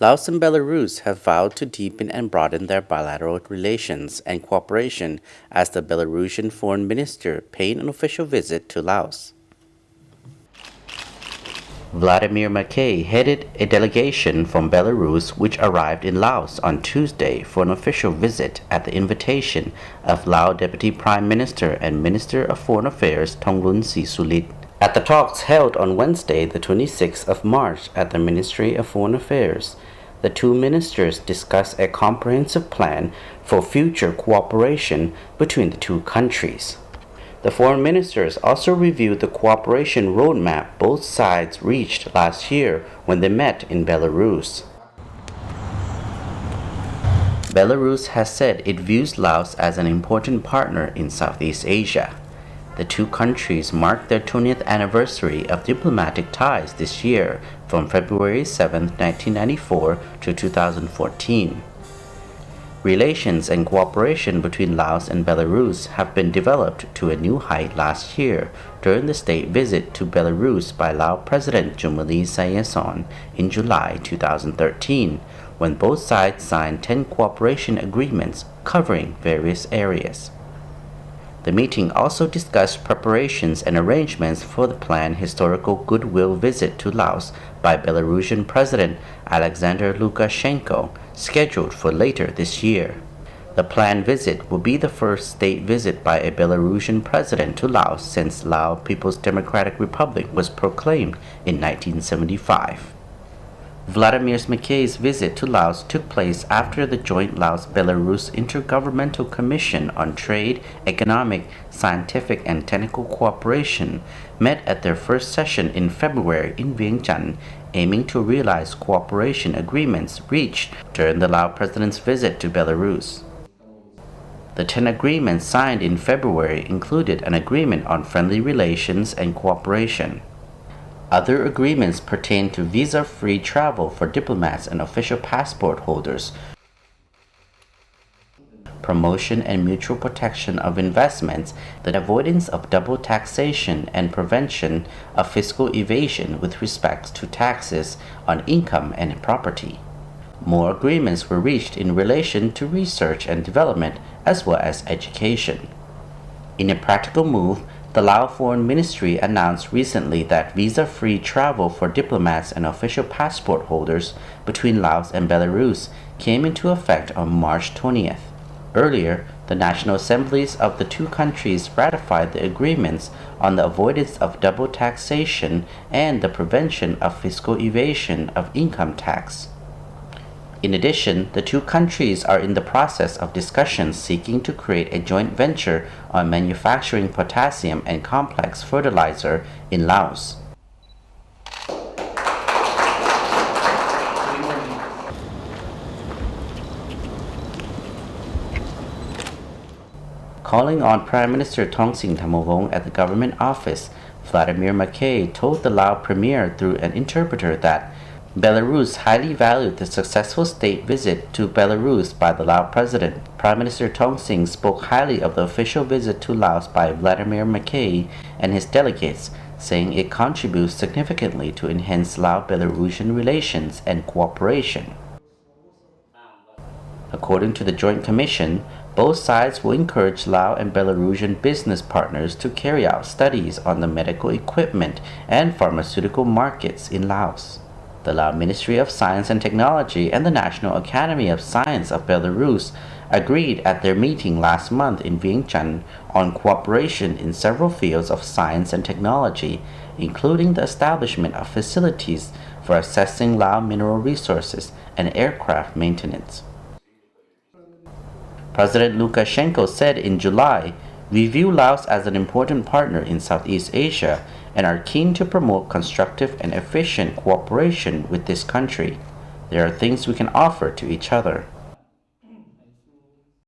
Laos and Belarus have vowed to deepen and broaden their bilateral relations and cooperation as the Belarusian Foreign Minister paid an official visit to Laos. Vladimir Makei headed a delegation from Belarus which arrived in Laos on Tuesday for an official visit at the invitation of Lao Deputy Prime Minister and Minister of Foreign Affairs Thongloun Sisoulith. At the talks held on Wednesday, the 26th of March at the Ministry of Foreign Affairs, the two ministers discussed a comprehensive plan for future cooperation between the two countries. The foreign ministers also reviewed the cooperation roadmap both sides reached last year when they met in Belarus. Belarus has said it views Laos as an important partner in Southeast Asia. The two countries marked their 20th anniversary of diplomatic ties this year from February 7, 1994 to 2014. Relations and cooperation between Laos and Belarus have been developed to a new height last year during the state visit to Belarus by Lao President Choummaly Sayasone in July 2013, when both sides signed 10 cooperation agreements covering various areas. The meeting also discussed preparations and arrangements for the planned historical goodwill visit to Laos by Belarusian President Alexander Lukashenko, scheduled for later this year. The planned visit will be the first state visit by a Belarusian president to Laos since Laos People's Democratic Republic was proclaimed in 1975. Vladimir Makei's visit to Laos took place after the joint Laos-Belarus Intergovernmental Commission on Trade, Economic, Scientific and Technical Cooperation met at their first session in February in Vientiane, aiming to realize cooperation agreements reached during the Lao president's visit to Belarus. The 10 agreements signed in February included an agreement on friendly relations and cooperation. Other agreements pertain to visa-free travel for diplomats and official passport holders, promotion and mutual protection of investments, the avoidance of double taxation and prevention of fiscal evasion with respect to taxes on income and property. More agreements were reached in relation to research and development as well as education. In a practical move, the Lao Foreign Ministry announced recently that visa-free travel for diplomats and official passport holders between Laos and Belarus came into effect on March 20th. Earlier, the National Assemblies of the two countries ratified the agreements on the avoidance of double taxation and the prevention of fiscal evasion of income tax. In addition, the two countries are in the process of discussions seeking to create a joint venture on manufacturing potassium and complex fertilizer in Laos. Calling on Prime Minister Thongsin Thamavong at the government office, Vladimir Makei told the Lao premier through an interpreter that Belarus highly valued the successful state visit to Belarus by the Lao president. Prime Minister Thongsin spoke highly of the official visit to Laos by Vladimir Makei and his delegates, saying it contributes significantly to enhance Lao-Belarusian relations and cooperation. According to the Joint Commission, both sides will encourage Lao and Belarusian business partners to carry out studies on the medical equipment and pharmaceutical markets in Laos. The Lao Ministry of Science and Technology and the National Academy of Science of Belarus agreed at their meeting last month in Vientiane on cooperation in several fields of science and technology, including the establishment of facilities for assessing Lao mineral resources and aircraft maintenance. President Lukashenko said in July, "We view Laos as an important partner in Southeast Asia and are keen to promote constructive and efficient cooperation with this country. There are things we can offer to each other."